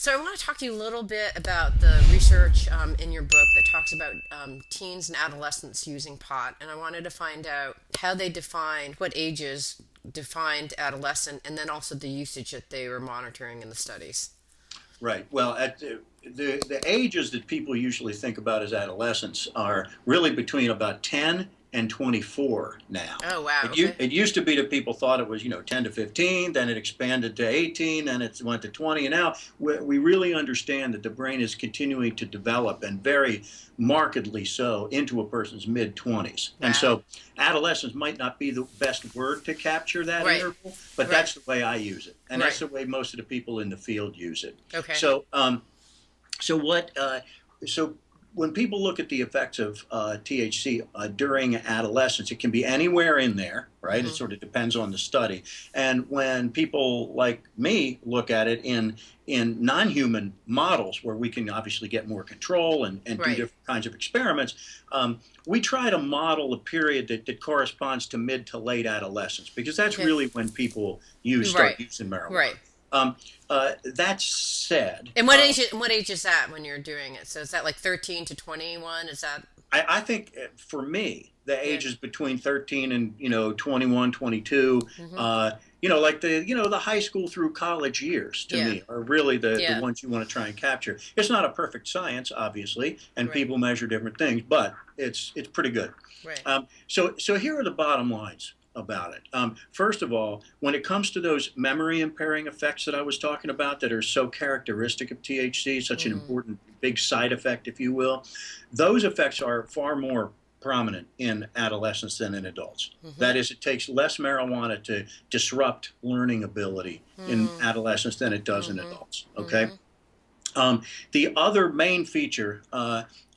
So I want to talk to you a little bit about the research in your book that talks about teens and adolescents using pot, and I wanted to find out how they defined what ages defined adolescent, and then also the usage that they were monitoring in the studies. Right. Well, at the ages that people usually think about as adolescents are really between about 10 and 24 now. Oh wow, okay. It used to be that people thought it was, 10 to 15, then it expanded to 18, then it went to 20, and now we really understand that the brain is continuing to develop, and very markedly so, into a person's mid 20s. And Wow. so adolescence might not be the best word to capture that Right. interval, but Right. that's the way I use it, and Right. that's the way most of the people in the field use it. Okay. So, so what? So when people look at the effects of THC during adolescence, it can be anywhere in there, right? It Hmm. sort of depends on the study. And when people like me look at it in non-human models, where we can obviously get more control and do Right. different kinds of experiments, we try to model a period that corresponds to mid to late adolescence, because that's Okay. really when people start Right. using marijuana. Right. Um, that said, And what age is that when you're doing it? So is that like 13 to 21? Is that I think for me, the yeah. ages between 13 and 21, 22, Hmm. like the high school through college years to Yeah. me are really the Yeah. ones you want to try and capture. It's not a perfect science, obviously, and Right. people measure different things, but it's pretty good. Right. So here are the bottom lines about it. First of all, when it comes to those memory impairing effects that I was talking about that are so characteristic of THC, such an Hmm. important big side effect, if you will, those effects are far more prominent in adolescents than in adults. Hmm. That is, it takes less marijuana to disrupt learning ability in Mm. adolescents than it does in Mhm. adults. Okay. Mhm. The other main feature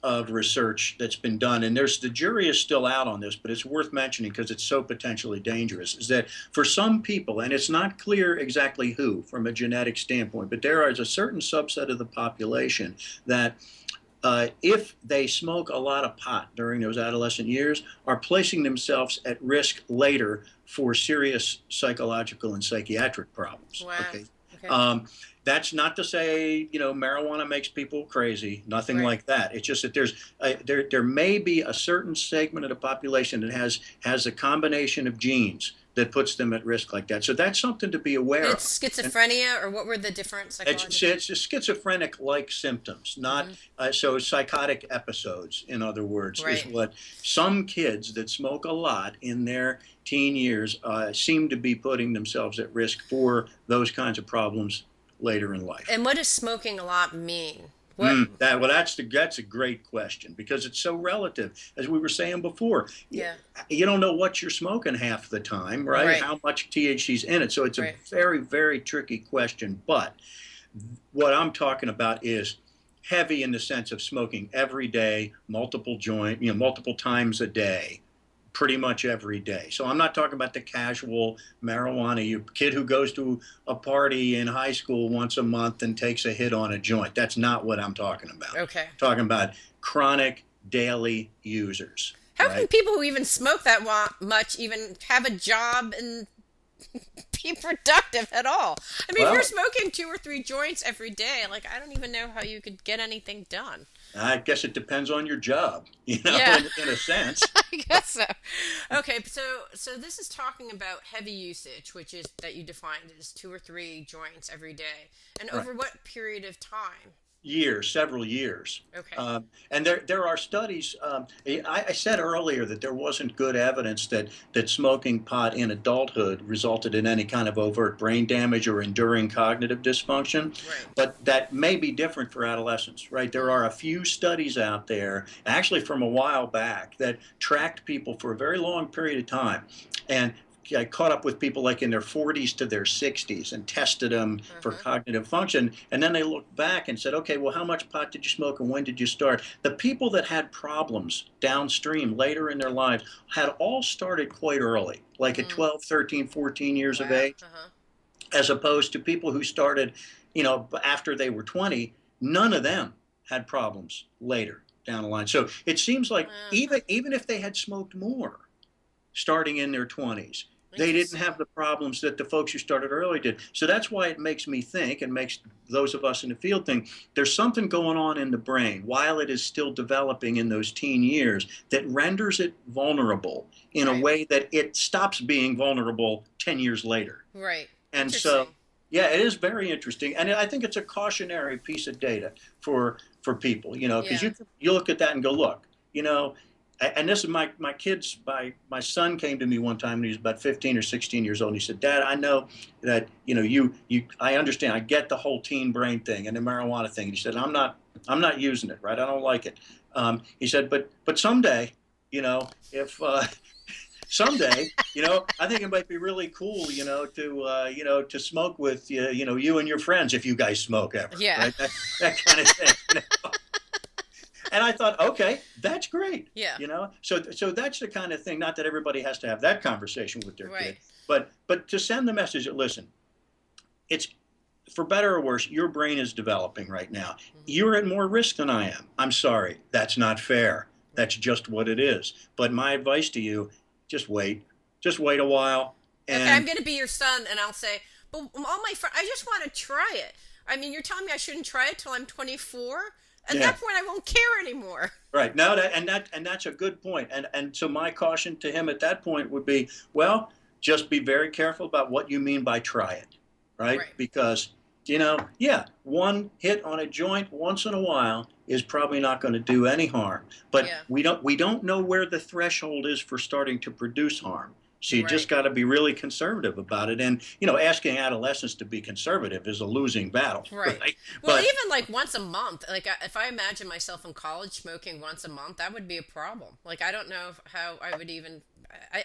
of research that's been done, and the jury is still out on this, but it's worth mentioning because it's so potentially dangerous, is that for some people, and it's not clear exactly who from a genetic standpoint, but there is a certain subset of the population that if they smoke a lot of pot during those adolescent years, are placing themselves at risk later for serious psychological and psychiatric problems. Wow. Okay. Okay. Um, that's not to say marijuana makes people crazy. Nothing Right. like that. It's just that there may be a certain segment of the population that has a combination of genes that puts them at risk like that. So that's something to be And aware of. it's And schizophrenia, or what were the different psychological? it's schizophrenic-like symptoms, not Hmm. so psychotic episodes. In other words, is Right. what some kids that smoke a lot in their teen years seem to be putting themselves at risk for those kinds of problems later in life. And what does smoking a lot mean? What? That's a great question because it's so relative. As we were saying before, Yeah. you don't know what you're smoking half the time, right? Right. How much THC's in it. So it's a Right. very, very tricky question. But what I'm talking about is heavy in the sense of smoking every day, multiple times a day, pretty much every day. So I'm not talking about the casual marijuana kid who goes to a party in high school once a month and takes a hit on a joint. That's not what I'm talking about. Okay. I'm talking about chronic daily users, How can right? people who even smoke that much even have a job and be productive at all? I mean, if you're Well, smoking two or three joints every day, like I don't even know how you could get anything done. I guess it depends on your job, Yeah. in a sense. I guess so. Okay, so this is talking about heavy usage, which is that you defined as two or three joints every day, and Right. over what period of time? Years, several years. Okay. And there are studies. I said earlier that there wasn't good evidence that smoking pot in adulthood resulted in any kind of overt brain damage or enduring cognitive dysfunction, Right. but that may be different for adolescents, right? There are a few studies out there, actually from a while back, that tracked people for a very long period of time, and I caught up with people like in their 40s to their 60s and tested them for Uh-huh. cognitive function. And then they looked back and said, okay, well, how much pot did you smoke and when did you start? The people that had problems downstream later in their lives had all started quite early, like at Mm. 12, 13, 14 years of Wow. age, Uh-huh. as opposed to people who started, after they were 20. None of them had problems later down the line. So it seems like Wow. even if they had smoked more starting in their 20s, They didn't Interesting. have the problems that the folks who started early did. So that's why it makes me think, and makes those of us in the field think, there's something going on in the brain while it is still developing in those teen years that renders it vulnerable in a Right. way that it stops being vulnerable 10 years later. Right. And so, Interesting. yeah, it is very interesting, and I think it's a cautionary piece of data for people, because Yeah. you look at that and go, look, you know, and this is my kids. My son came to me one time, and he was about 15 or 16 years old, and he said, "Dad, I know that I understand, I get the whole teen brain thing and the marijuana thing." And he said, I'm not using it, right? I don't like it." He said, but someday, if someday, I think it might be really cool, to smoke with you and your friends if you guys smoke ever, Yeah. right? That kind of thing. And I thought, okay, that's great. Yeah. So that's the kind of thing. Not that everybody has to have that conversation with their Right. kid, but to send the message that, listen, it's, for better or worse, your brain is developing right now. Hmm. You're at more risk than I am. I'm sorry, that's not fair. That's just what it is. But my advice to you, just wait, just wait a while, Okay, I'm and gonna be your son, and I'll say, but all my friends, I just want to try it. I mean, you're telling me I shouldn't try it till I'm 24. At yeah. that point, I won't care anymore. Right. No, that's a good point. And so my caution to him at that point would be, well, just be very careful about what you mean by try it, right? Right. Because, yeah, one hit on a joint once in a while is probably not going to do any harm. But Yeah. we don't know where the threshold is for starting to produce harm. So you just Right. got to be really conservative about it. And, asking adolescents to be conservative is a losing battle, Right. right? Well, But even like once a month, like if I imagine myself in college smoking once a month, that would be a problem. Like I don't know how I would even.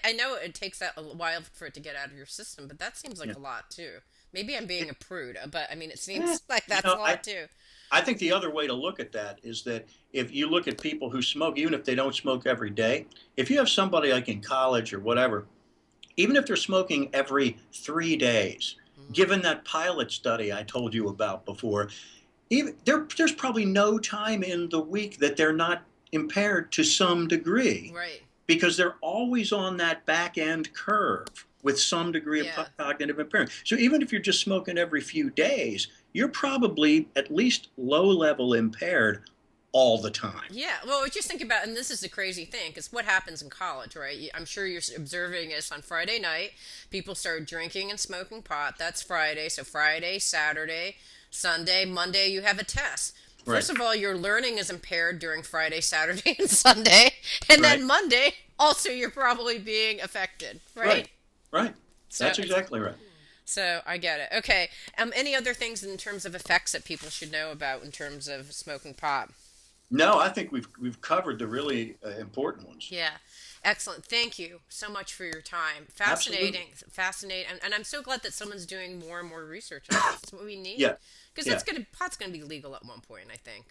I know it takes that a while for it to get out of your system, but that seems like yeah. a lot too. Maybe I'm being a prude, but I mean, it Eh, seems like you that's a know, I, lot too. I think the other way to look at that is that if you look at people who smoke, even if they don't smoke every day, if you have somebody like in college or whatever, even if they're smoking every 3 days, Hmm. given that pilot study I told you about before, there's probably no time in the week that they're not impaired to some degree, Right. because they're always on that back end curve with some degree of Yeah. cognitive impairment. So even if you're just smoking every few days, you're probably at least low level impaired all the time. Yeah, well, just think about, and this is the crazy thing, because what happens in college, right? I'm sure you're observing this on Friday night. People start drinking and smoking pot. That's Friday. So Friday, Saturday, Sunday, Monday, you have a test. Right, First of all, your learning is impaired during Friday, Saturday, and Sunday. And right, then Monday, also, you're probably being affected, right, right? right. So That's it's, exactly right. so I get it. Okay. Any other things in terms of effects that people should know about in terms of smoking pot? No, I think we've covered the really important ones. Yeah. Excellent. Thank you so much for your time. Absolutely. Fascinating. Fascinating. And I'm so glad that someone's doing more and more research on this. It's what we need. Yeah, Because yeah, pot's gonna be legal at one point, I think.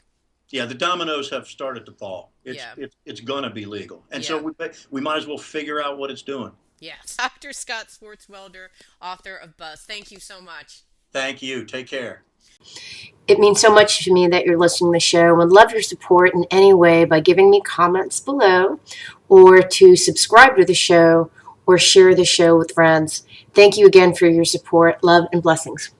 yeah. The dominoes have started to fall. It's Yeah. it's it's going to be legal, and so Yeah. we might as well figure out what it's doing. Yes. Dr. Scott Swartzwelder, author of Buzz. Thank you so much. Thank you. Take care. It means so much to me that you're listening to the show. Would love your support in any way by giving me comments below, or to subscribe to the show, or share the show with friends. Thank you again for your support. Love and blessings.